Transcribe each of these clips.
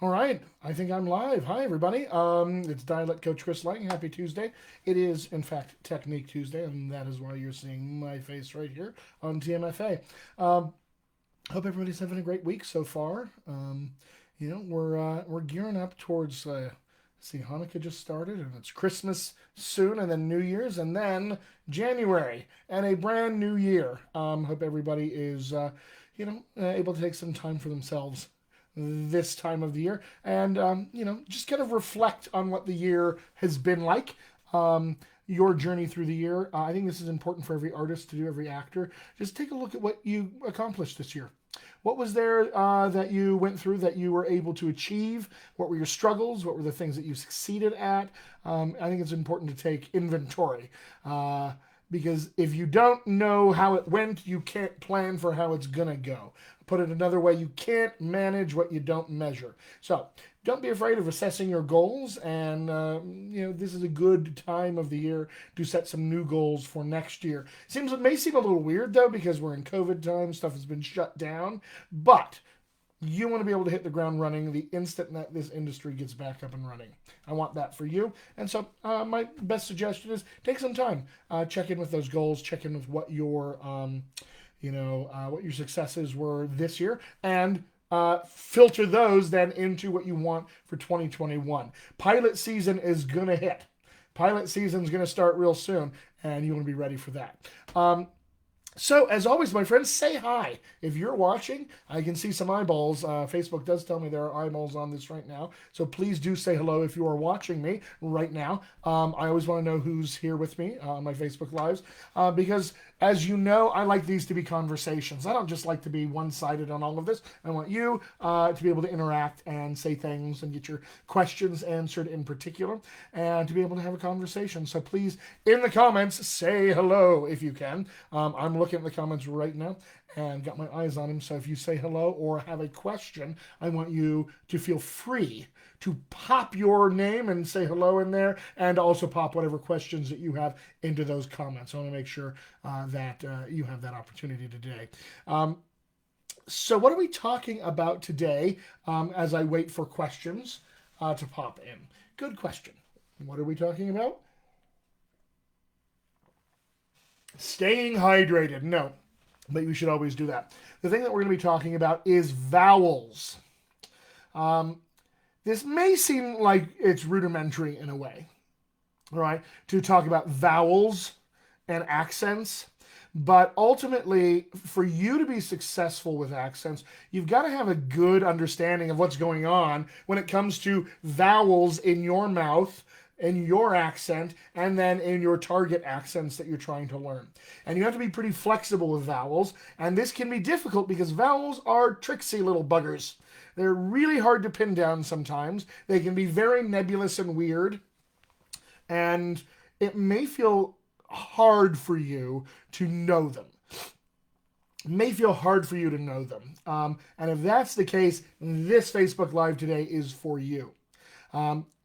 All right, I think I'm live. Hi, everybody. It's Dialect Coach Chris Lang. Happy Tuesday. It is, in fact, Technique Tuesday, and that is why you're seeing my face right here on TMFA. Hope everybody's having a great week so far. We're gearing up towards. See, Hanukkah just started, and it's Christmas soon, and then New Year's, and then January, and a brand new year. Hope everybody is, able to take some time for themselves this time of the year and just kind of reflect on what the year has been like, your journey through the year. I think this is important for every artist to do, every actor. Just take a look at what you accomplished this year. What was there that you went through that you were able to achieve? What were your struggles? What were the things that you succeeded at? I think it's important to take inventory, because if you don't know how it went, you can't plan for how it's going to go. Put it another way, you can't manage what you don't measure. So don't be afraid of assessing your goals. And, this is a good time of the year to set some new goals for next year. It may seem a little weird, though, because we're in COVID time, stuff has been shut down. But you want to be able to hit the ground running the instant that this industry gets back up and running. I want that for you. And so my best suggestion is take some time. Check in with those goals. Check in with what what your successes were this year, and filter those then into what you want for 2021. Pilot season is going to hit. Pilot season is going to start real soon, and you want to be ready for that. So, as always, my friends, say hi. If you're watching, I can see some eyeballs. Facebook does tell me there are eyeballs on this right now. So please do say hello if you are watching me right now. I always want to know who's here with me on my Facebook Lives, because, as you know, I like these to be conversations. I don't just like to be one-sided on all of this. I want you to be able to interact and say things and get your questions answered in particular, and to be able to have a conversation. So please, in the comments, say hello if you can. I'm looking at the comments right now and got my eyes on them. So if you say hello or have a question, I want you to feel free to pop your name and say hello in there, and also pop whatever questions that you have into those comments. I want to make sure that you have that opportunity today. So what are we talking about today, as I wait for questions to pop in? Good question. What are we talking about? Staying hydrated. No, but you should always do that. The thing that we're going to be talking about is vowels. This may seem like it's rudimentary in a way, all right, to talk about vowels and accents. But ultimately, for you to be successful with accents, you've got to have a good understanding of what's going on when it comes to vowels in your mouth, in your accent, and then in your target accents that you're trying to learn. And you have to be pretty flexible with vowels, and this can be difficult because vowels are tricksy little buggers. They're really hard to pin down sometimes. They can be very nebulous and weird, and it may feel hard for you to know them. It may feel hard for you to know them. And if that's the case, this Facebook Live today is for you.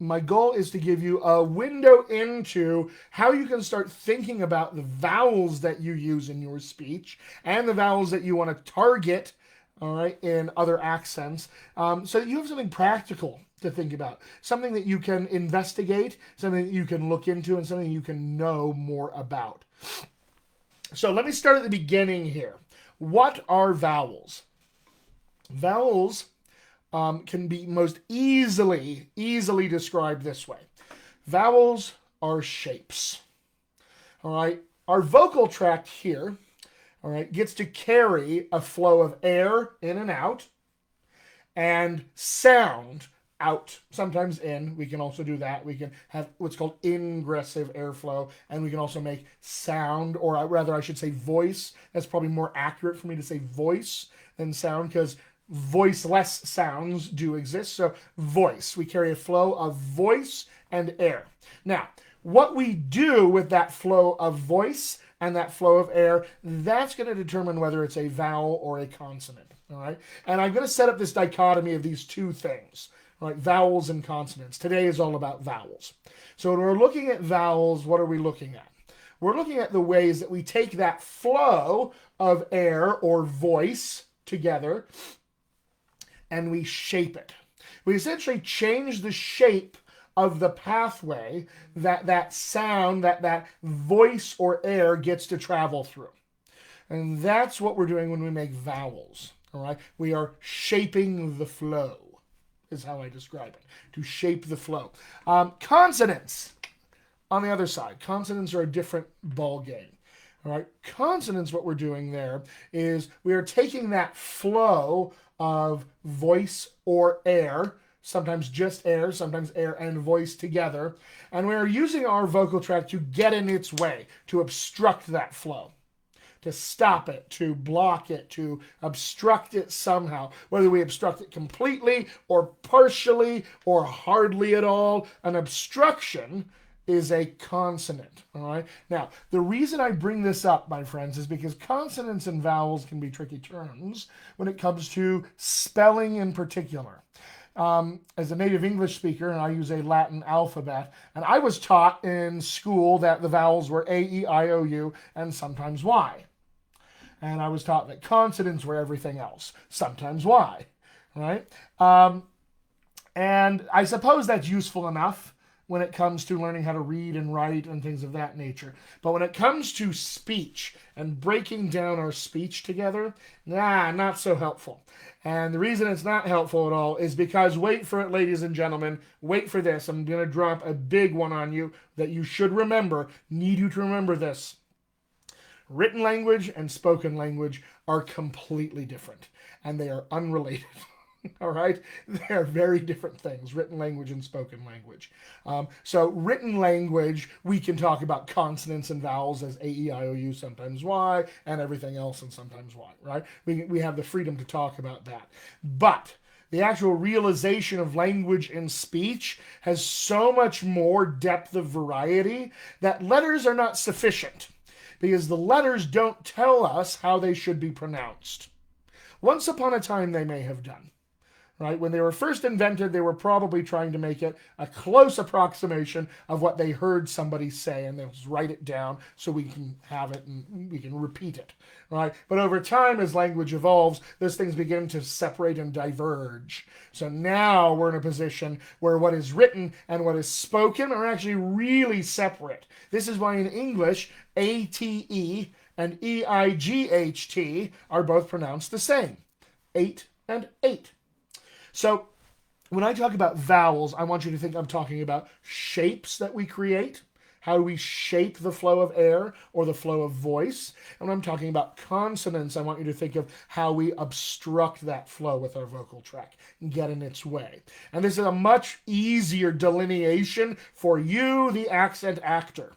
My goal is to give you a window into how you can start thinking about the vowels that you use in your speech and the vowels that you want to target, all right, in other accents, so that you have something practical to think about, something that you can investigate, something that you can look into, and something you can know more about. So let me start at the beginning here. What are vowels? Vowels can be most easily described this way. Vowels are shapes. All right. Our vocal tract here, all right, gets to carry a flow of air in and out, and sound out, sometimes in. We can also do that. We can have what's called ingressive airflow, and we can also make sound, or rather I should say voice. That's probably more accurate for me to say voice than sound, because voiceless sounds do exist. So voice, we carry a flow of voice and air. Now, what we do with that flow of voice and that flow of air, that's going to determine whether it's a vowel or a consonant. All right. And I'm going to set up this dichotomy of these two things, right? Vowels and consonants. Today is all about vowels. So when we're looking at vowels, what are we looking at? We're looking at the ways that we take that flow of air or voice together and we shape it. We essentially change the shape of the pathway that sound, that voice or air gets to travel through. And that's what we're doing when we make vowels. All right, we are shaping the flow, is how I describe it. To shape the flow. Consonants, on the other side, consonants are a different ball game. All right, consonants, what we're doing there is we are taking that flow of voice or air, sometimes just air, sometimes air and voice together, and we are using our vocal tract to get in its way, to obstruct that flow, to stop it, to block it, to obstruct it somehow. Whether we obstruct it completely or partially or hardly at all, an obstruction is a consonant. All right. Now, the reason I bring this up, my friends, is because consonants and vowels can be tricky terms when it comes to spelling in particular. As a native English speaker, and I use a Latin alphabet, and I was taught in school that the vowels were A, E, I, O, U, and sometimes Y. And I was taught that consonants were everything else, sometimes Y, right? And I suppose that's useful enough when it comes to learning how to read and write and things of that nature. But when it comes to speech and breaking down our speech together, not so helpful. And the reason it's not helpful at all is because, wait for it, ladies and gentlemen, wait for this. I'm going to drop a big one on you that you should remember, need you to remember this. Written language and spoken language are completely different, and they are unrelated. All right? They are very different things, written language and spoken language. So written language, we can talk about consonants and vowels as A, E, I, O, U, sometimes Y, and everything else and sometimes Y, right? We have the freedom to talk about that. But the actual realization of language and speech has so much more depth of variety that letters are not sufficient, because the letters don't tell us how they should be pronounced. Once upon a time, they may have done. Right? When they were first invented, they were probably trying to make it a close approximation of what they heard somebody say, and they'll just write it down so we can have it and we can repeat it. Right? But over time, as language evolves, those things begin to separate and diverge. So now we're in a position where what is written and what is spoken are actually really separate. This is why in English, A-T-E and E-I-G-H-T are both pronounced the same. 8 and 8. So when I talk about vowels, I want you to think I'm talking about shapes that we create. How do we shape the flow of air or the flow of voice? And when I'm talking about consonants, I want you to think of how we obstruct that flow with our vocal tract and get in its way. And this is a much easier delineation for you, the accent actor.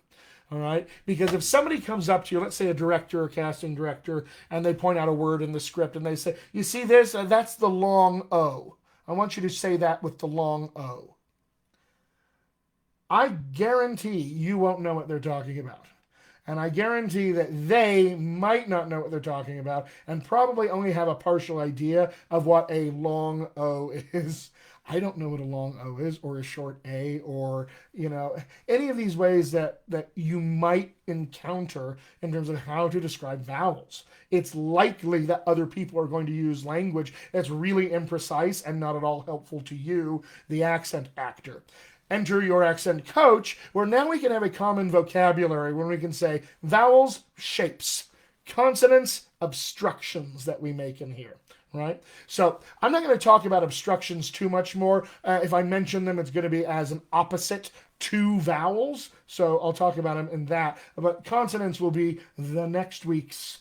All right? Because if somebody comes up to you, let's say a director or casting director, and they point out a word in the script and they say, you see this? That's the long O. I want you to say that with the long O. I guarantee you won't know what they're talking about. And I guarantee that they might not know what they're talking about and probably only have a partial idea of what a long O is. I don't know what a long O is, or a short A, or, any of these ways that you might encounter in terms of how to describe vowels. It's likely that other people are going to use language that's really imprecise and not at all helpful to you, the accent actor. Enter your accent coach, where now we can have a common vocabulary when we can say vowels, shapes, consonants, obstructions that we make in here. Right? So I'm not going to talk about obstructions too much more. If I mention them, it's going to be as an opposite to vowels. So I'll talk about them in that. But consonants will be the next week's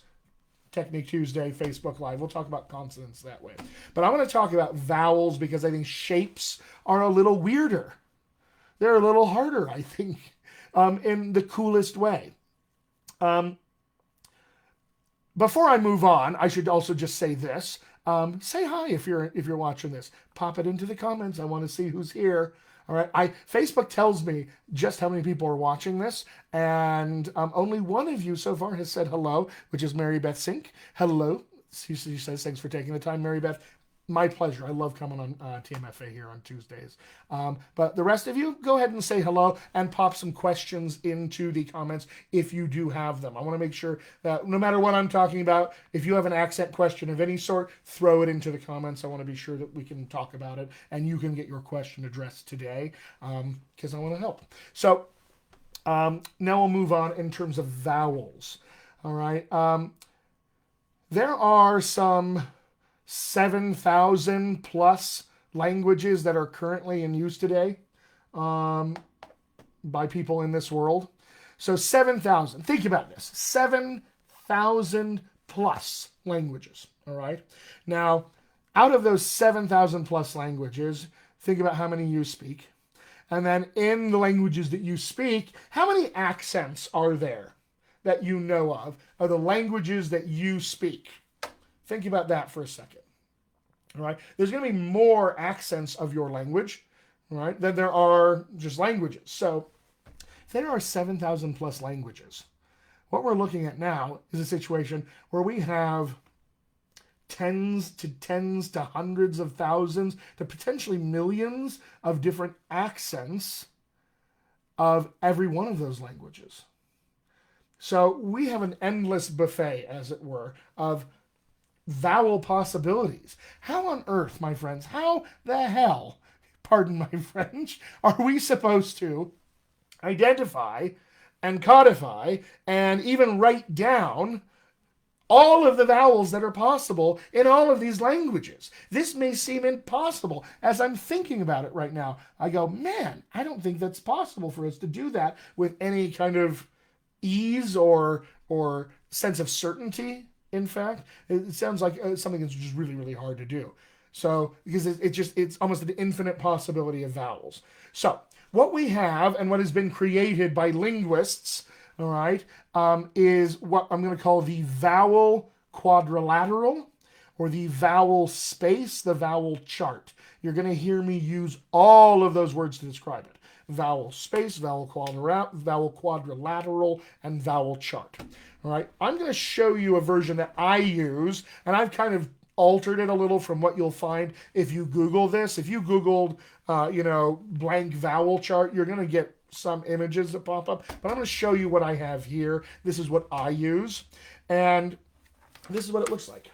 Technique Tuesday Facebook Live. We'll talk about consonants that way. But I want to talk about vowels because I think shapes are a little weirder. They're a little harder, I think, in the coolest way. Before I move on, I should also just say this. Say hi if you're watching this. Pop it into the comments. I want to see who's here. All right. Facebook tells me just how many people are watching this, and only one of you so far has said hello, which is Mary Beth Sink. Hello. She says thanks for taking the time, Mary Beth. My pleasure. I love coming on TMFA here on Tuesdays. But the rest of you, go ahead and say hello and pop some questions into the comments if you do have them. I want to make sure that no matter what I'm talking about, if you have an accent question of any sort, throw it into the comments. I want to be sure that we can talk about it and you can get your question addressed today because I want to help. So now we'll move on in terms of vowels. All right. There are some 7,000 plus languages that are currently in use today by people in this world. So 7,000. Think about this. 7,000 plus languages. All right. Now, out of those 7,000 plus languages, think about how many you speak. And then in the languages that you speak, how many accents are there that you know of the languages that you speak? Think about that for a second. All right. There's going to be more accents of your language, right, than there are just languages. So if there are 7,000 plus languages, what we're looking at now is a situation where we have tens to hundreds of thousands to potentially millions of different accents of every one of those languages. So we have an endless buffet, as it were, of vowel possibilities. How on earth, my friends, how the hell, pardon my French, are we supposed to identify and codify and even write down all of the vowels that are possible in all of these languages? This may seem impossible. As I'm thinking about it right now, I go, man, I don't think that's possible for us to do that with any kind of ease or sense of certainty. In fact, it sounds like something that's just really, really hard to do. So, because it's almost an infinite possibility of vowels. So, what we have and what has been created by linguists, all right, is what I'm going to call the vowel quadrilateral or the vowel space, the vowel chart. You're going to hear me use all of those words to describe it. Vowel space, vowel quadrilateral, and vowel chart. All right, I'm going to show you a version that I use, and I've kind of altered it a little from what you'll find if you Google this. If you Googled, blank vowel chart, you're going to get some images that pop up, but I'm going to show you what I have here. This is what I use, and this is what it looks like.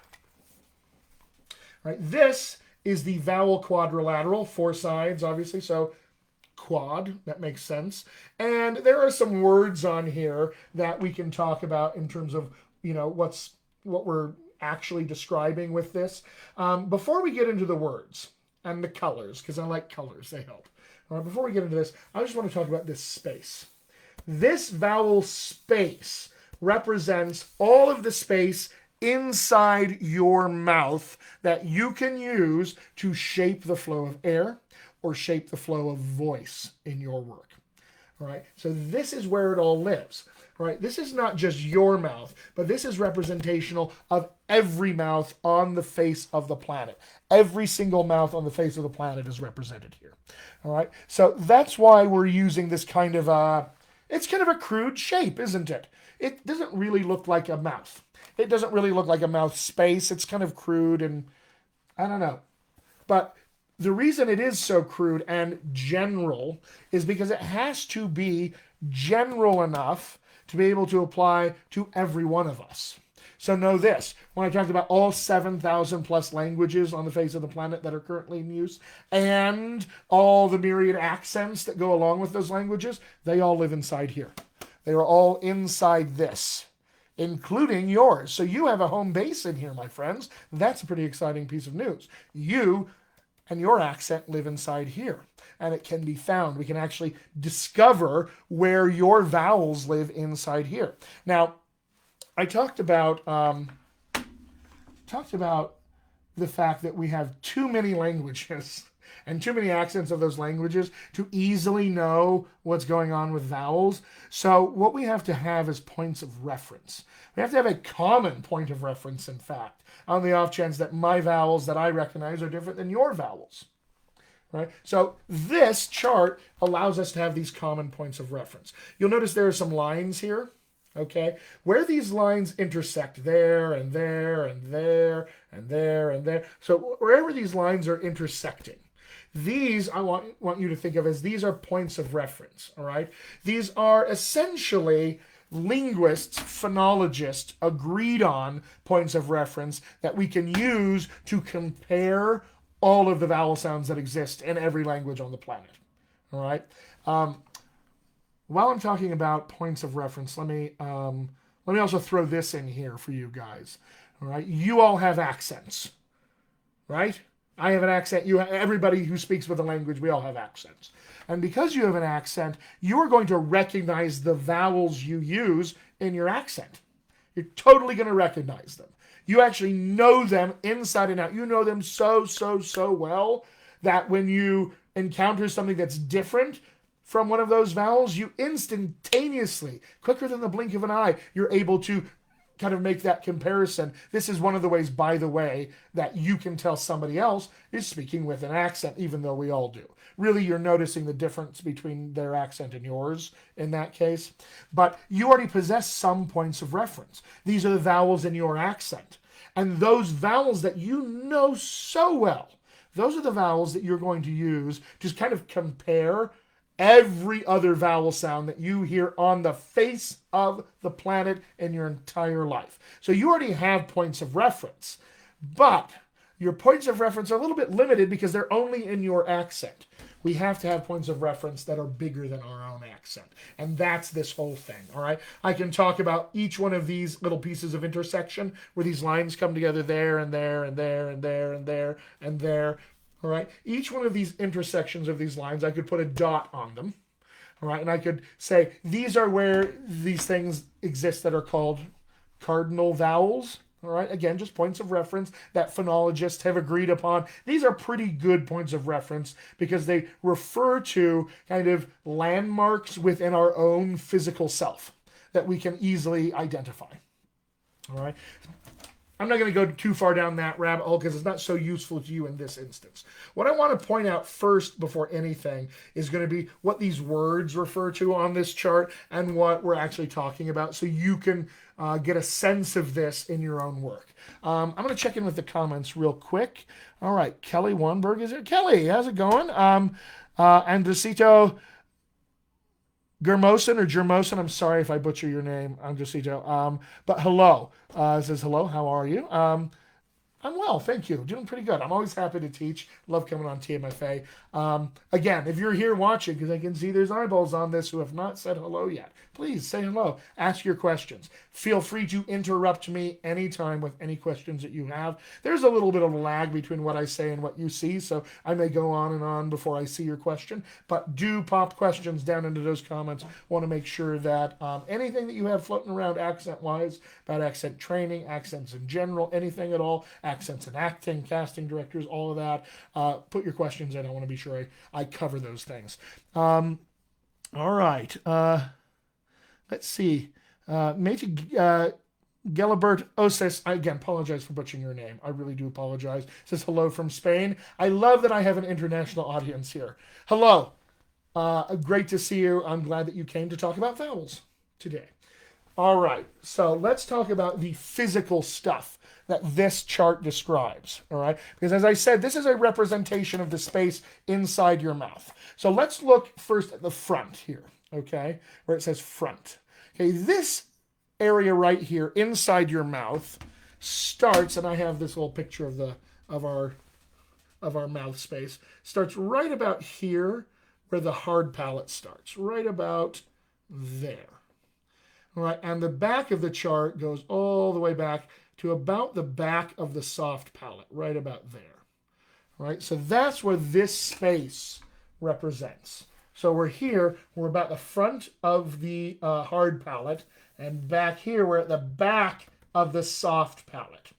All right, this is the vowel quadrilateral, 4 sides, obviously, so quad, that makes sense. And there are some words on here that we can talk about in terms of, what we're actually describing with this. Before we get into the words and the colors, because I like colors, they help. All right, before we get into this, I just want to talk about this space. This vowel space represents all of the space inside your mouth that you can use to shape the flow of air or shape the flow of voice in your work. All right, so this is where it all lives. All right, this is not just your mouth, but this is representational of every mouth on the face of the planet. Every single mouth on the face of the planet is represented here. All right, so that's why we're using this kind of it's kind of a crude shape, isn't it? It doesn't really look like a mouth. It doesn't really look like a mouth space. It's kind of crude and I don't know. But the reason it is so crude and general is because it has to be general enough to be able to apply to every one of us. So know this, when I talked about all 7,000 plus languages on the face of the planet that are currently in use, and all the myriad accents that go along with those languages, they all live inside here. They are all inside this, including yours. So you have a home base in here, my friends. That's a pretty exciting piece of news. You and your accent live inside here, and it can be found. We can actually discover where your vowels live inside here. Now, I talked about the fact that we have too many languages and too many accents of those languages to easily know what's going on with vowels. So what we have to have is points of reference. We have to have a common point of reference, in fact, on the off chance that my vowels that I recognize are different than your vowels. Right? So this chart allows us to have these common points of reference. You'll notice there are some lines here. Okay, where these lines intersect there and there and there and there and there. So wherever these lines are intersecting, these I want you to think of as these are points of reference. All right, these are essentially linguists, phonologists agreed on points of reference that we can use to compare all of the vowel sounds that exist in every language on the planet. All right. Um, while I'm talking about points of reference, let me also throw this in here for you guys. All right, you all have accents, right? I have an accent. Everybody who speaks with a language, we all have accents. And because you have an accent, you are going to recognize the vowels you use in your accent. You're totally going to recognize them. You actually know them inside and out. You know them so well that when you encounter something that's different from one of those vowels, you instantaneously, quicker than the blink of an eye, you're able to kind of make that comparison. This is one of the ways, by the way, that you can tell somebody else is speaking with an accent, even though we all do. Really, you're noticing the difference between their accent and yours in that case. But you already possess some points of reference. These are the vowels in your accent. And those vowels that you know so well, those are the vowels that you're going to use to kind of compare every other vowel sound that you hear on the face of the planet in your entire life. So you already have points of reference, but your points of reference are a little bit limited because they're only in your accent. We have to have points of reference that are bigger than our own accent. And that's this whole thing, all right? I can talk about each one of these little pieces of intersection where these lines come together there and there and there and there and there and there. All right, each one of these intersections of these lines, I could put a dot on them. All right, and I could say these are where these things exist that are called cardinal vowels. All right, again, just points of reference that phonologists have agreed upon. These are pretty good points of reference because they refer to kind of landmarks within our own physical self that we can easily identify. All right. I'm not going to go too far down that rabbit hole because it's not so useful to you in this instance. What I want to point out first before anything is going to be what these words refer to on this chart and what we're actually talking about so you can get a sense of this in your own work. I'm going to check in with the comments real quick. All right, Kelly Wanberg is here. Kelly, how's it going? Andresito Germosen or Germosen, I'm sorry if I butcher your name, Andresito. But hello. It says, hello, how are you? I'm well, thank you. Doing pretty good. I'm always happy to teach. Love coming on TMFA. Again, if you're here watching, because I can see there's eyeballs on this who have not said hello yet, please say hello. Ask your questions. Feel free to interrupt me anytime with any questions that you have. There's a little bit of a lag between what I say and what you see, so I may go on and on before I see your question. But do pop questions down into those comments. Want to make sure that anything that you have floating around accent-wise, about accent training, accents in general, anything at all, accents and acting, casting directors, all of that, put your questions in. I want to be sure I cover those things. All right. Let's see. Mate Gelibert Oses, I again apologize for butchering your name. I really do apologize. Says hello from Spain. I love that I have an international audience here. Hello. Great to see you. I'm glad that you came to talk about vowels today. All right. So let's talk about the physical stuff that this chart describes, all right? Because as I said, this is a representation of the space inside your mouth. So let's look first at the front here, okay? Where it says front. Okay, this area right here inside your mouth starts, and I have this little picture of our mouth space, starts right about here where the hard palate starts, right about there. All right, and the back of the chart goes all the way back to about the back of the soft palate, right about there. All right, so that's where this space represents. So we're here, we're about the front of the hard palate, and back here, we're at the back of the soft palate.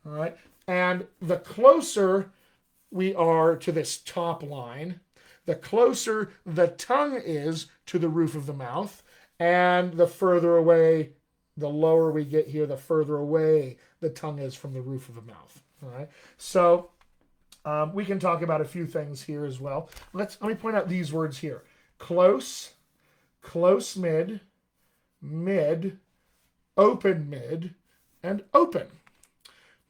All right, and the closer we are to this top line, the closer the tongue is to the roof of the mouth, and the further away, the lower we get here, the further away the tongue is from the roof of the mouth. All right. So we can talk about a few things here as well. Let me point out these words here: close, close mid, mid, open, mid, and open.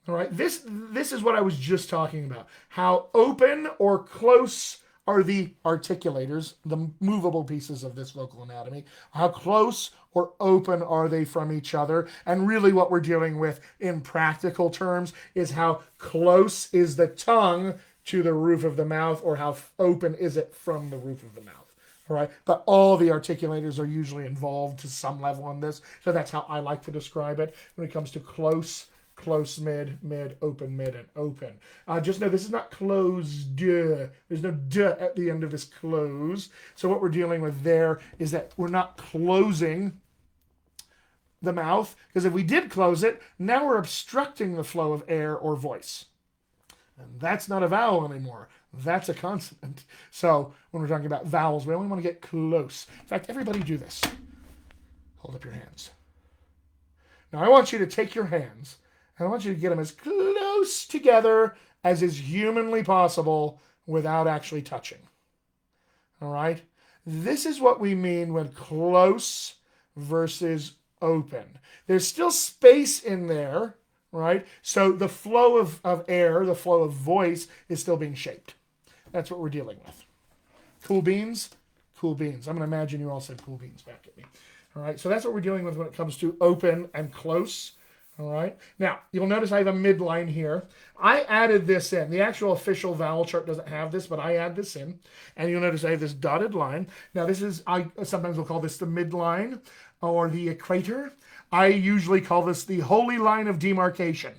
All right, this is what I was just talking about. How open or close are the articulators, the movable pieces of this vocal anatomy? How close or open are they from each other? And really what we're dealing with in practical terms is how close is the tongue to the roof of the mouth, or how open is it from the roof of the mouth. All right, but all the articulators are usually involved to some level in this. So that's how I like to describe it when it comes to close, close, mid, mid, open, and open. Just know this is not closed. There's no duh at the end of this close. So what we're dealing with there is that we're not closing the mouth, because if we did close it, now we're obstructing the flow of air or voice. And that's not a vowel anymore. That's a consonant. So when we're talking about vowels, we only want to get close. In fact, everybody do this. Hold up your hands. Now I want you to take your hands and I want you to get them as close together as is humanly possible without actually touching. All right? This is what we mean when close versus open. There's still space in there, right? So the flow of air, the flow of voice is still being shaped. That's what we're dealing with. Cool beans? Cool beans. I'm going to imagine you all said cool beans back at me. All right, so that's what we're dealing with when it comes to open and close. All right, now you'll notice I have a midline here. I added this in. The actual official vowel chart doesn't have this, but I add this in. And you'll notice I have this dotted line. Now this is, I sometimes will call this the midline or the equator. I usually call this the holy line of demarcation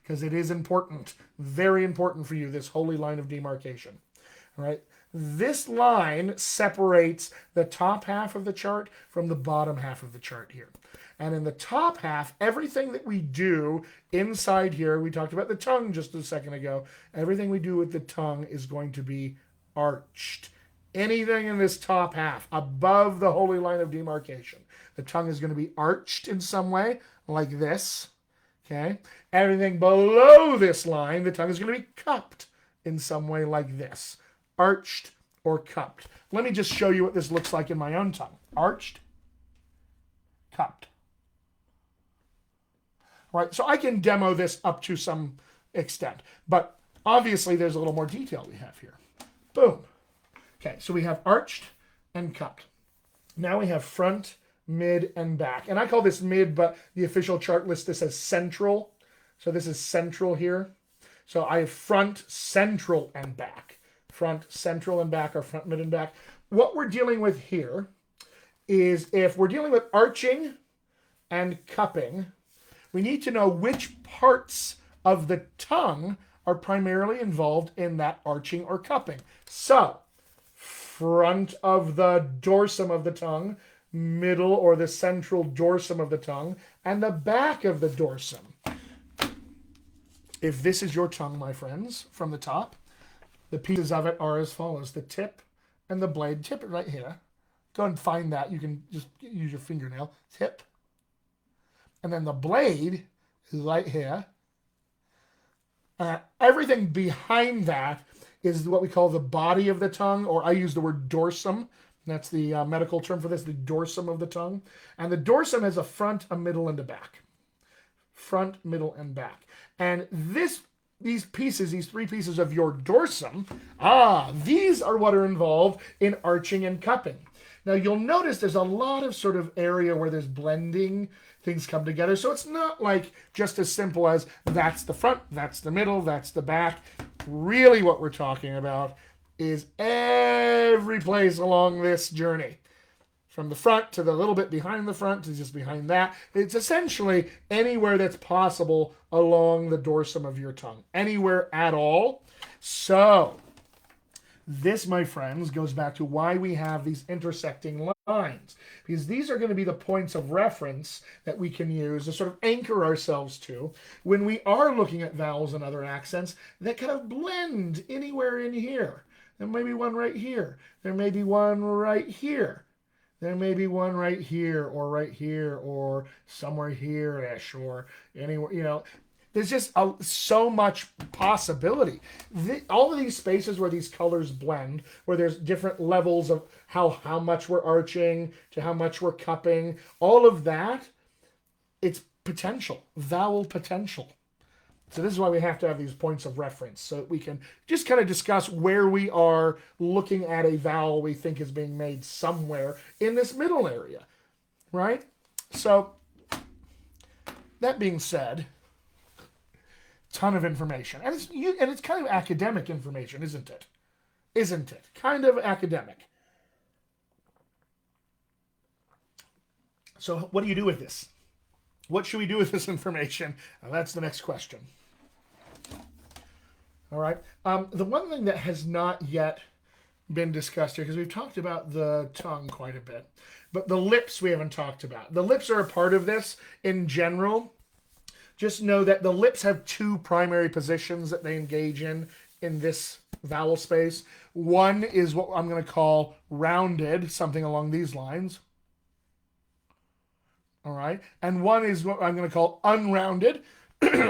because it is important, very important for you, this holy line of demarcation. All right. This line separates the top half of the chart from the bottom half of the chart here. And in the top half, everything that we do inside here, we talked about the tongue just a second ago, everything we do with the tongue is going to be arched. Anything in this top half, above the holy line of demarcation, the tongue is going to be arched in some way, like this. Okay? Everything below this line, the tongue is going to be cupped in some way like this. Arched or cupped. Let me just show you what this looks like in my own tongue. Arched, cupped. Right, so I can demo this up to some extent, but obviously there's a little more detail we have here. Boom. Okay, so we have arched and cupped. Now we have front, mid, and back. And I call this mid, but the official chart lists this as central. So this is central here. So I have front, central, and back. Front, central, and back, or front, mid, and back. What we're dealing with here is if we're dealing with arching and cupping, we need to know which parts of the tongue are primarily involved in that arching or cupping. So, front of the dorsum of the tongue, middle or the central dorsum of the tongue, and the back of the dorsum. If this is your tongue, my friends, from the top, the pieces of it are as follows. The tip and the blade. Tip it right here. Go and find that. You can just use your fingernail. Tip. And then the blade is right here. Everything behind that is what we call the body of the tongue, or I use the word dorsum. That's the medical term for this, the dorsum of the tongue. And the dorsum has a front, a middle, and a back. Front, middle, and back. And these pieces, these three pieces of your dorsum, these are what are involved in arching and cupping. Now you'll notice there's a lot of sort of area where there's blending, things come together. So it's not like just as simple as that's the front, that's the middle, that's the back. Really what we're talking about is every place along this journey. From the front to the little bit behind the front to just behind that. It's essentially anywhere that's possible along the dorsum of your tongue. Anywhere at all. So, this, my friends, goes back to why we have these intersecting lines. Because these are going to be the points of reference that we can use to sort of anchor ourselves to when we are looking at vowels and other accents that kind of blend anywhere in here. There may be one right here. There may be one right here. There may be one right here, or somewhere here-ish, or anywhere, There's just so much possibility. All of these spaces where these colors blend, where there's different levels of how much we're arching to how much we're cupping, all of that, it's potential, vowel potential. So this is why we have to have these points of reference, so that we can just kind of discuss where we are looking at a vowel we think is being made somewhere in this middle area, right? So that being said, ton of information, and it's kind of academic information, isn't it? Isn't it? Kind of academic. So what do you do with this? What should we do with this information? That's the next question. All right. The one thing that has not yet been discussed here, because we've talked about the tongue quite a bit, but the lips we haven't talked about. The lips are a part of this in general. Just know that the lips have two primary positions that they engage in this vowel space. One is what I'm going to call rounded, something along these lines. All right. And one is what I'm going to call unrounded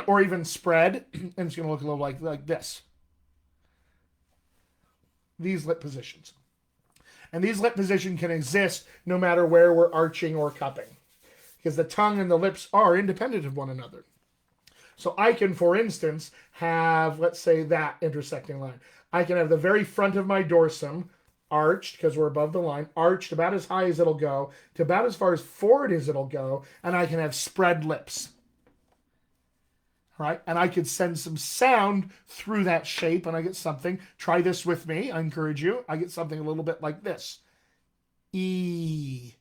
or even spread. And it's going to look a little like this. These lip positions. And these lip positions can exist no matter where we're arching or cupping, because the tongue and the lips are independent of one another. So I can, for instance, have, let's say, that intersecting line. I can have the very front of my dorsum arched, because we're above the line, arched about as high as it'll go, to about as far as forward as it'll go, and I can have spread lips. Right? And I could send some sound through that shape, and I get something. Try this with me. I encourage you. I get something a little bit like this. E.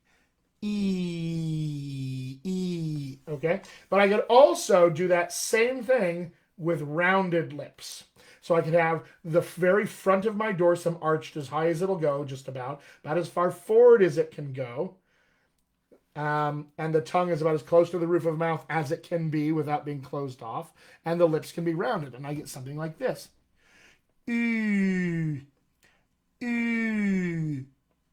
E. E. Okay? But I could also do that same thing with rounded lips. So I could have the very front of my dorsum arched as high as it'll go, just about as far forward as it can go. And the tongue is about as close to the roof of the mouth as it can be without being closed off. And the lips can be rounded. And I get something like this. Ooh, ooh,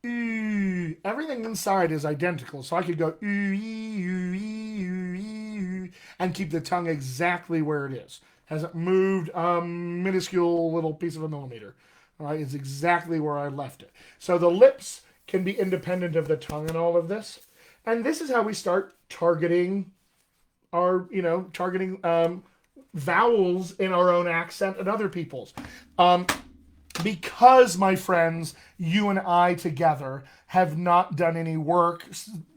ooh. Everything inside is identical. So I could go ooh, ooh, ooh, ooh, and keep the tongue exactly where it is. Hasn't moved a minuscule little piece of a millimeter. All right, it's exactly where I left it. So the lips can be independent of the tongue in all of this. And this is how we start targeting our, vowels in our own accent and other people's. Because, my friends, you and I together have not done any work,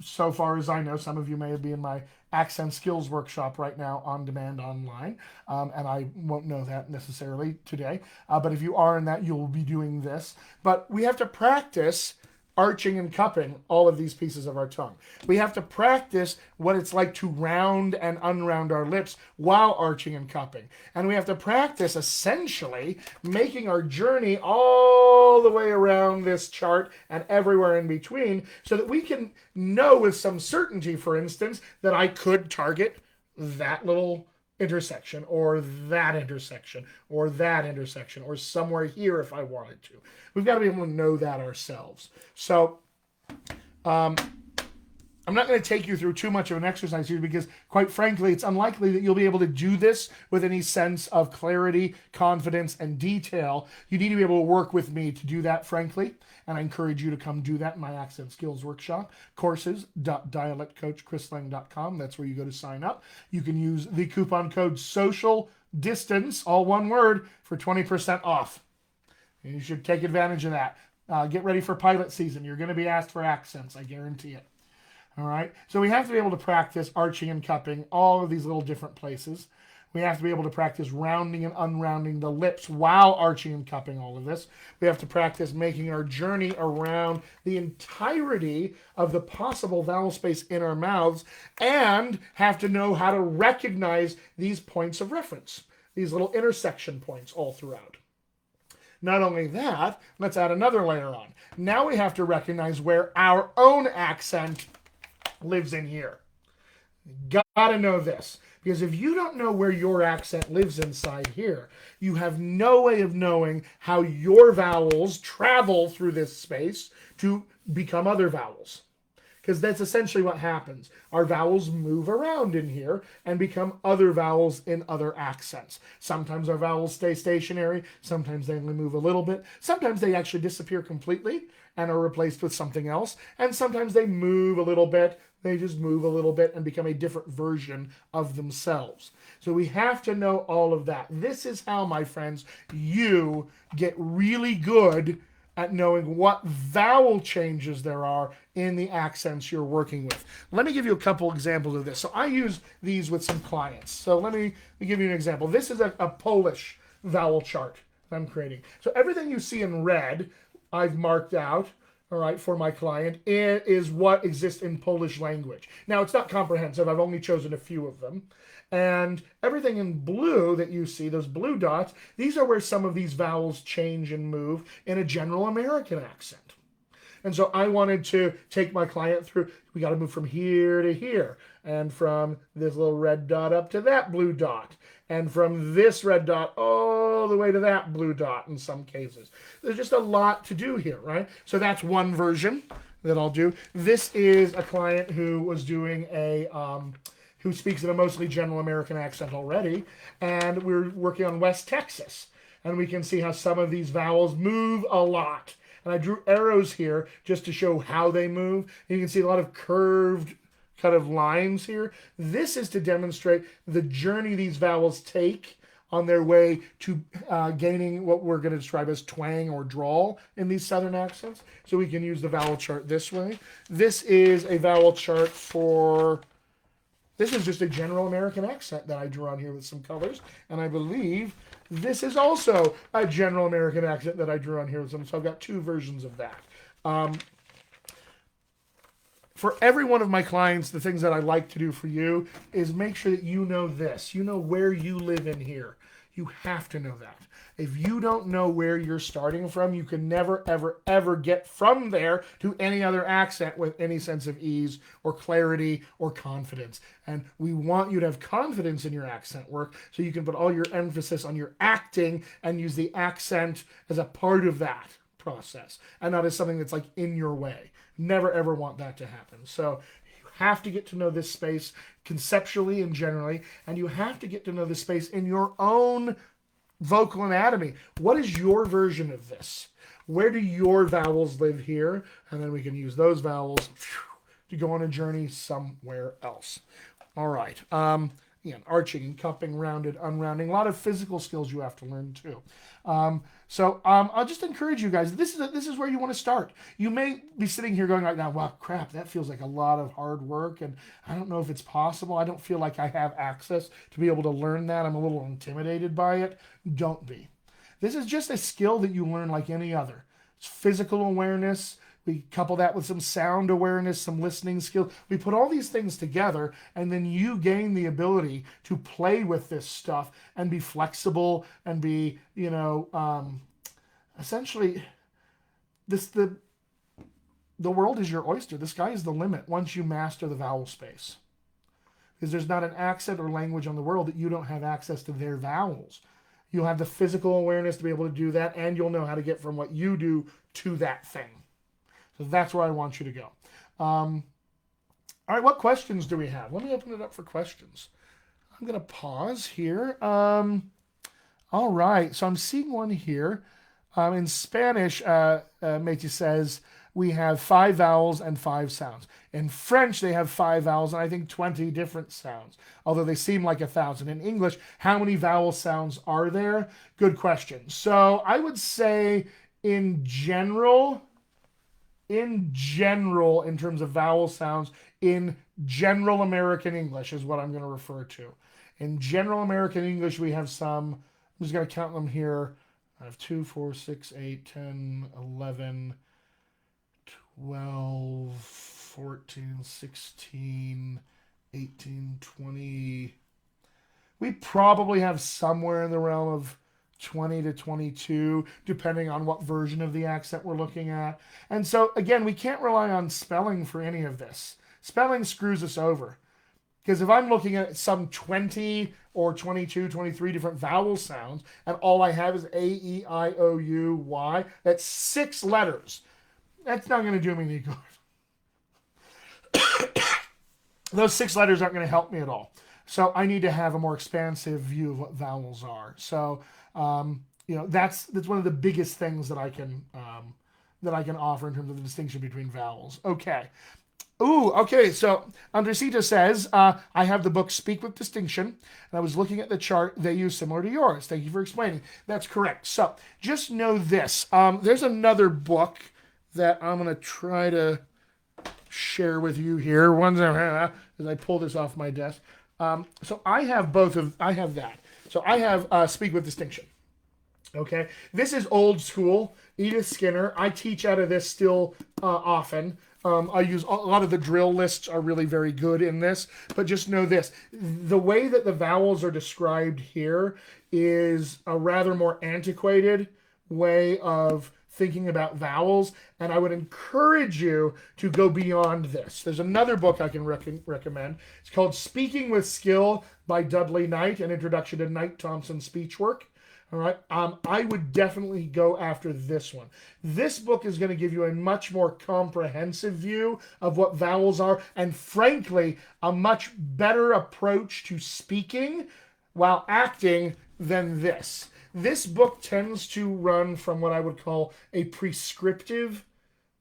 so far as I know. Some of you may be in my accent skills workshop right now on demand online, and I won't know that necessarily today. But if you are in that, you'll be doing this. But we have to practice arching and cupping all of these pieces of our tongue. We have to practice what it's like to round and unround our lips while arching and cupping. And we have to practice essentially making our journey all the way around this chart and everywhere in between, so that we can know with some certainty, for instance, that I could target that little intersection or that intersection or that intersection or somewhere here if I wanted to. We've got to be able to know that ourselves. So I'm not going to take you through too much of an exercise here, because quite frankly, it's unlikely that you'll be able to do this with any sense of clarity, confidence, and detail. You need to be able to work with me to do that, frankly. And I encourage you to come do that in my Accent Skills Workshop, courses.dialectcoachchrislang.com. That's where you go to sign up. You can use the coupon code SOCIAL DISTANCE, all one word, for 20% off. And you should take advantage of that. Get ready for pilot season. You're going to be asked for accents, I guarantee it. All right? So we have to be able to practice arching and cupping all of these little different places. We have to be able to practice rounding and unrounding the lips while arching and cupping all of this. We have to practice making our journey around the entirety of the possible vowel space in our mouths, and have to know how to recognize these points of reference, these little intersection points all throughout. Not only that, let's add another layer on. Now we have to recognize where our own accent lives in here. Gotta know this. Because if you don't know where your accent lives inside here, you have no way of knowing how your vowels travel through this space to become other vowels. because that's essentially what happens. Our vowels move around in here and become other vowels in other accents. Sometimes our vowels stay stationary, sometimes they only move a little bit, sometimes they actually disappear completely and are replaced with something else, and sometimes they move a little bit. They just move a little bit and become a different version of themselves. So we have to know all of that. This is how, my friends, you get really good at knowing what vowel changes there are in the accents you're working with. Let me give you a couple examples of this. So I use these with some clients. So let me give you an example. This is a Polish vowel chart I'm creating. So everything you see in red, I've marked out, all right, for my client. It is what exists in Polish language. Now, it's not comprehensive. I've only chosen a few of them. And everything in blue that you see, those blue dots, these are where some of these vowels change and move in a general American accent. And so I wanted to take my client through, we got to move from here to here, and from this little red dot up to that blue dot, and from this red dot all the way to that blue dot in some cases. There's just a lot to do here, right? So that's one version that I'll do. This is a client who was doing who speaks in a mostly general American accent already, and we're working on West Texas, and we can see how some of these vowels move a lot. And I drew arrows here just to show how they move. And you can see a lot of curved kind of lines here. This is to demonstrate the journey these vowels take on their way to gaining what we're going to describe as twang or drawl in these southern accents. So we can use the vowel chart this way. This is a vowel chart for... This is just a general American accent that I drew on here with some colors. And I believe this is also a general American accent that I drew on here with some. So I've got two versions of that. For every one of my clients, the things that I like to do for you is make sure that you know this. You know where you live in here. You have to know that. If you don't know where you're starting from, you can never, ever, ever get from there to any other accent with any sense of ease or clarity or confidence. And we want you to have confidence in your accent work so you can put all your emphasis on your acting and use the accent as a part of that process and not as something that's like in your way. Never, ever want that to happen. So you have to get to know this space conceptually and generally, and you have to get to know this space in your own vocal anatomy. What is your version of this? Where do your vowels live here? And then we can use those vowels to go on a journey somewhere else. All right. Again, arching, cupping, rounded, unrounding. A lot of physical skills you have to learn too. So I'll just encourage you guys. This is where you want to start. You may be sitting here going right now, "Wow, crap! That feels like a lot of hard work, and I don't know if it's possible. I don't feel like I have access to be able to learn that. I'm a little intimidated by it." Don't be. This is just a skill that you learn like any other. It's physical awareness. We couple that with some sound awareness, some listening skills. We put all these things together, and then you gain the ability to play with this stuff and be flexible and be, essentially, the world is your oyster. The sky is the limit once you master the vowel space. Because there's not an accent or language on the world that you don't have access to their vowels. You'll have the physical awareness to be able to do that, and you'll know how to get from what you do to that thing. So that's where I want you to go. All right, what questions do we have? Let me open it up for questions. I'm going to pause here. All right, so I'm seeing one here. In Spanish, Métis says, we have 5 vowels and 5 sounds. In French, they have 5 vowels and I think 20 different sounds, although they seem like 1,000. In English, how many vowel sounds are there? Good question. So I would say in general, in terms of vowel sounds, in general American English is what I'm going to refer to. In general American English, we have some, I'm just going to count them here. I have 2, 4, 6, 8, 10, 11, 12, 14, 16, 18, 20. We probably have somewhere in the realm of 20 to 22, depending on what version of the accent we're looking at. And so, again, we can't rely on spelling for any of this. Spelling screws us over. Because if I'm looking at some 20 or 22, 23 different vowel sounds, and all I have is A, E, I, O, U, Y, that's 6 letters. That's not going to do me any good. those 6 letters aren't going to help me at all. So I need to have a more expansive view of what vowels are. So that's one of the biggest things that I can offer in terms of the distinction between vowels. Okay. Ooh, okay. So Andresita says, I have the book Speak with Distinction, and I was looking at the chart they use similar to yours. Thank you for explaining. That's correct. So just know this. There's another book that I'm going to try to share with you here. One's as I pull this off my desk. So I have I have that. So I have Speak with Distinction. Okay, this is old school. Edith Skinner. I teach out of this still often. I use a lot of the drill lists are really very good in this, but just know this: the way that the vowels are described here is a rather more antiquated way of thinking about vowels, and I would encourage you to go beyond this. There's another book I can recommend. It's called Speaking with Skill by Dudley Knight, an introduction to Knight Thompson speech work. All right. I would definitely go after this one. This book is going to give you a much more comprehensive view of what vowels are, and frankly, a much better approach to speaking while acting than this. This book tends to run from what I would call a prescriptive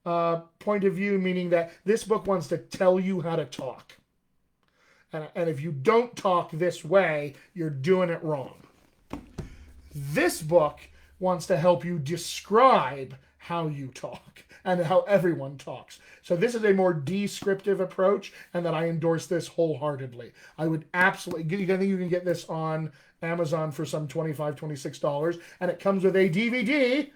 point of view, meaning that this book wants to tell you how to talk. And if you don't talk this way, you're doing it wrong. This book wants to help you describe how you talk and how everyone talks. So this is a more descriptive approach, and that I endorse this wholeheartedly. I would absolutely, I think you can get this on Amazon for some $25, $26, and it comes with a DVD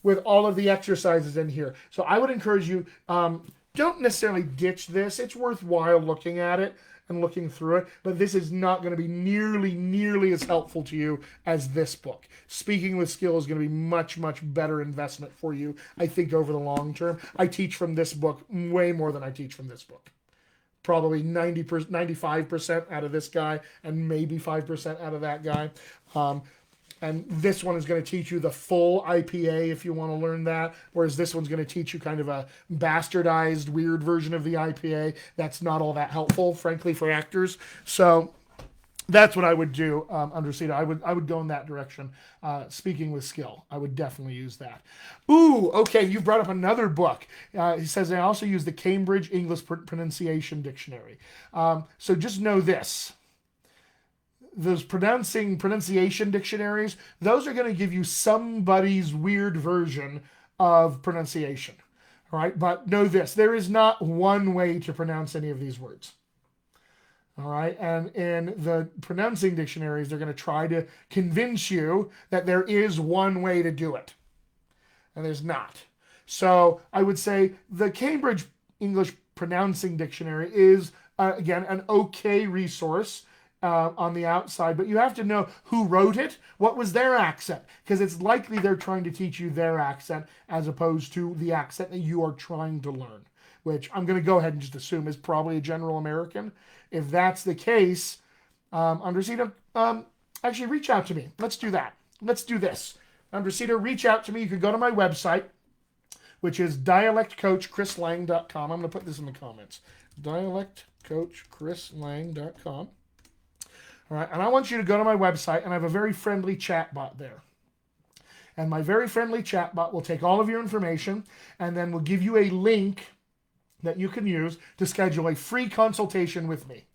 with all of the exercises in here. So I would encourage you, don't necessarily ditch this. It's worthwhile looking at it and looking through it, but this is not going to be nearly as helpful to you as this book. Speaking with Skill is going to be much better investment for you, I think, over the long term. I teach from this book way more than I teach from this book. Probably 95% out of this guy and maybe 5% out of that guy. And this one is going to teach you the full IPA if you want to learn that, whereas this one's going to teach you kind of a bastardized, weird version of the IPA. That's not all that helpful, frankly, for actors. So that's what I would do under CETA. I would go in that direction. Speaking with Skill, I would definitely use that. Ooh, okay, you brought up another book. He says I also use the Cambridge English Pronunciation Dictionary. So just know this. Those pronunciation dictionaries, those are going to give you somebody's weird version of pronunciation. All right, but know this, there is not one way to pronounce any of these words. All right, and in the pronouncing dictionaries, they're going to try to convince you that there is one way to do it, and there's not. So I would say the Cambridge English Pronouncing Dictionary is, again, an okay resource on the outside, but you have to know who wrote it, what was their accent, because it's likely they're trying to teach you their accent as opposed to the accent that you are trying to learn, which I'm going to go ahead and just assume is probably a general American. If that's the case, Andresita, actually reach out to me. Let's do that. Let's do this. Andresita, reach out to me. You can go to my website, which is dialectcoachchrislang.com. I'm going to put this in the comments. dialectcoachchrislang.com. All right, and I want you to go to my website, and I have a very friendly chat bot there. And my very friendly chat bot will take all of your information and then will give you a link that you can use to schedule a free consultation with me,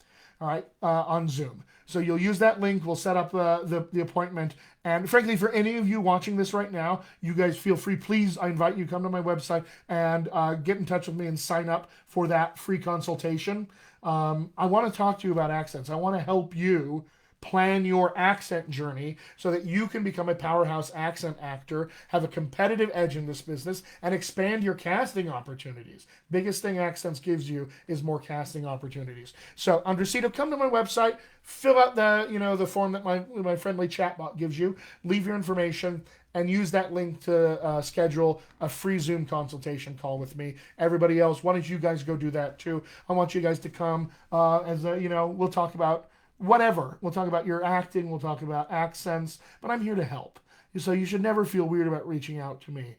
all right, on Zoom. So you'll use that link. We'll set up the appointment. And frankly, for any of you watching this right now, you guys feel free. Please, I invite you to come to my website and get in touch with me and sign up for that free consultation. I want to talk to you about accents. I want to help you plan your accent journey so that you can become a powerhouse accent actor, have a competitive edge in this business, and expand your casting opportunities. Biggest thing accents gives you is more casting opportunities. So, Andresito, come to my website, fill out the form that my friendly chatbot gives you, leave your information, and use that link to schedule a free Zoom consultation call with me. Everybody else, why don't you guys go do that too? I want you guys to come we'll talk about whatever. We'll talk about your acting. We'll talk about accents. But I'm here to help. So you should never feel weird about reaching out to me.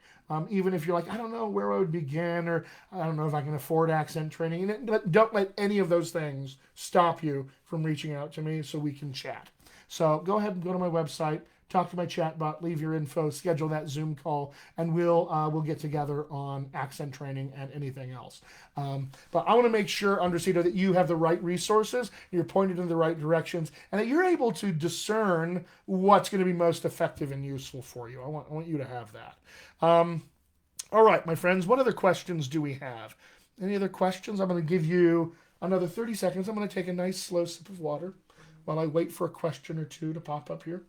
Even if you're like, I don't know where I would begin, or I don't know if I can afford accent training. Don't let any of those things stop you from reaching out to me so we can chat. So go ahead and go to my website, talk to my chatbot, leave your info, schedule that Zoom call, and we'll get together on accent training and anything else. But I want to make sure, Underseater, that you have the right resources, you're pointed in the right directions, and that you're able to discern what's going to be most effective and useful for you. I want you to have that. All right, my friends, what other questions do we have? Any other questions? I'm going to give you another 30 seconds. I'm going to take a nice slow sip of water while I wait for a question or two to pop up here.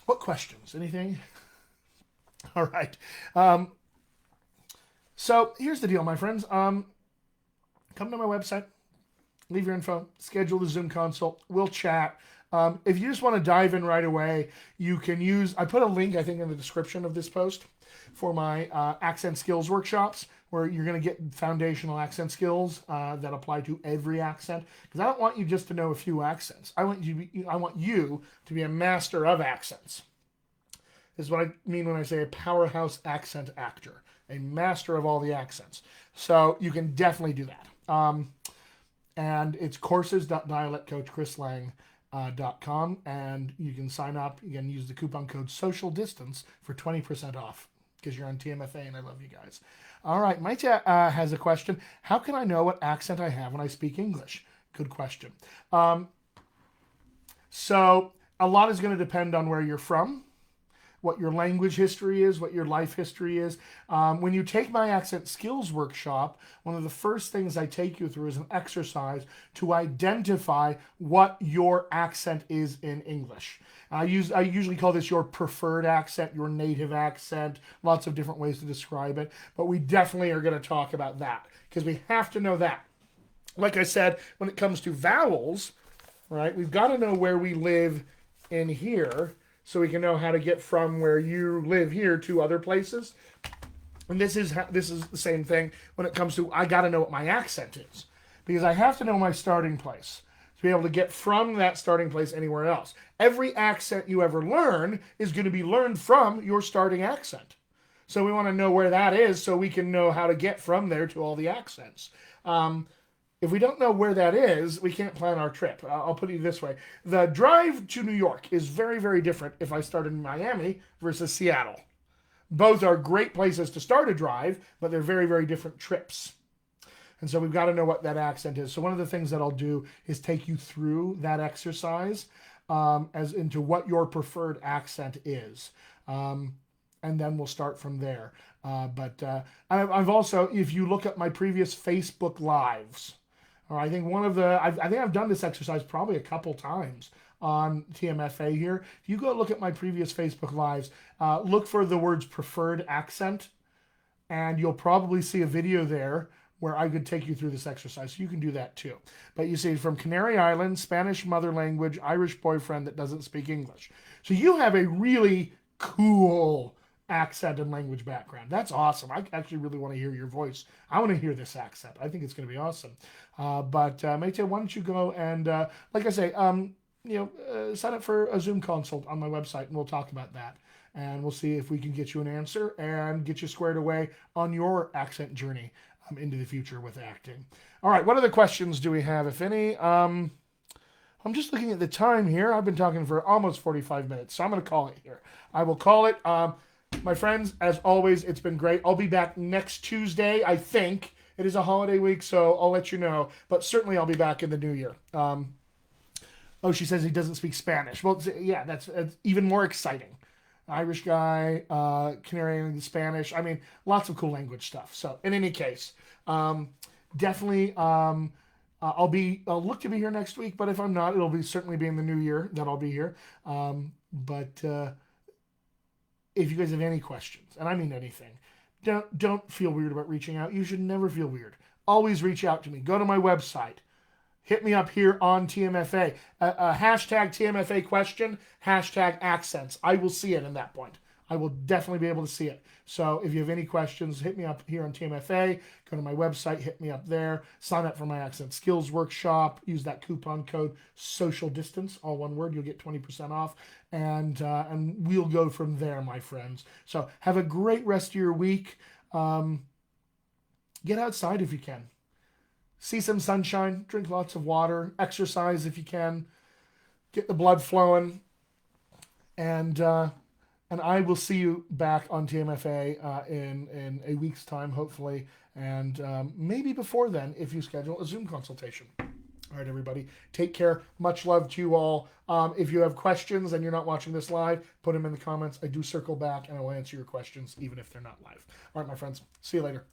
What questions? Anything? All right. So here's the deal, my friends. Come to my website, leave your info, schedule the Zoom consult. We'll chat. If you just want to dive in right away, you can use, I put a link, I think, in the description of this post for my accent skills workshops, where you're going to get foundational accent skills that apply to every accent. Because I don't want you just to know a few accents. I want you to be a master of accents. This is what I mean when I say a powerhouse accent actor, a master of all the accents. So you can definitely do that. And it's courses.dialectcoachchrislang.com, and you can sign up. You can use the coupon code social distance for 20% off because you're on TMFA and I love you guys. All right, Maite has a question. How can I know what accent I have when I speak English? Good question. So a lot is going to depend on where you're from, what your language history is, what your life history is. When you take my accent skills workshop, one of the first things I take you through is an exercise to identify what your accent is in English. I usually call this your preferred accent, your native accent, lots of different ways to describe it, but we definitely are going to talk about that because we have to know that. Like I said, when it comes to vowels, right, we've got to know where we live in here, so we can know how to get from where you live here to other places. And this is the same thing when it comes to, I got to know what my accent is, because I have to know my starting place to be able to get from that starting place anywhere else. Every accent you ever learn is going to be learned from your starting accent. So we want to know where that is so we can know how to get from there to all the accents. If we don't know where that is, we can't plan our trip. I'll put it this way. The drive to New York is very, very different if I started in Miami versus Seattle. Both are great places to start a drive, but they're very, very different trips. And so we've got to know what that accent is. So one of the things that I'll do is take you through that exercise as into what your preferred accent is. And then we'll start from there. But I've also, if you look at my previous Facebook Lives, or I think I think I've done this exercise probably a couple times on TMFA here. If you go look at my previous Facebook Lives, look for the words preferred accent, and you'll probably see a video there where I could take you through this exercise. So you can do that too. But you see, from Canary Islands, Spanish mother language, Irish boyfriend that doesn't speak English. So you have a really cool accent and language background. That's awesome. I actually really want to hear your voice. I want to hear this accent. I think it's going to be awesome. But Maite, why don't you go and, like I say, sign up for a Zoom consult on my website, and we'll talk about that. And we'll see if we can get you an answer and get you squared away on your accent journey into the future with acting. All right, what other questions do we have, if any? I'm just looking at the time here. I've been talking for almost 45 minutes, so I'm going to call it here. I will call it. My friends, as always, it's been great. I'll be back next Tuesday, I think. It is a holiday week, so I'll let you know. But certainly I'll be back in the new year. She says he doesn't speak Spanish. Well, yeah, that's even more exciting. Irish guy, Canary Spanish. I mean, lots of cool language stuff. So in any case, definitely I'll look to be here next week, but if I'm not, certainly be in the new year that I'll be here. But if you guys have any questions, and I mean anything, don't feel weird about reaching out. You should never feel weird. Always reach out to me. Go to my website. Hit me up here on TMFA. Hashtag TMFA question, hashtag accents. I will see it in that point. I will definitely be able to see it. So if you have any questions, hit me up here on TMFA. Go to my website, hit me up there. Sign up for my accent skills workshop. Use that coupon code social distance, all one word. You'll get 20% off, and we'll go from there, my friends. So have a great rest of your week. Get outside if you can. See some sunshine. Drink lots of water. Exercise if you can. Get the blood flowing, and I will see you back on TMFA in a week's time, hopefully, and maybe before then if you schedule a Zoom consultation. All right, everybody, take care. Much love to you all. If you have questions and you're not watching this live, put them in the comments. I do circle back and I will answer your questions even if they're not live. All right, my friends, see you later.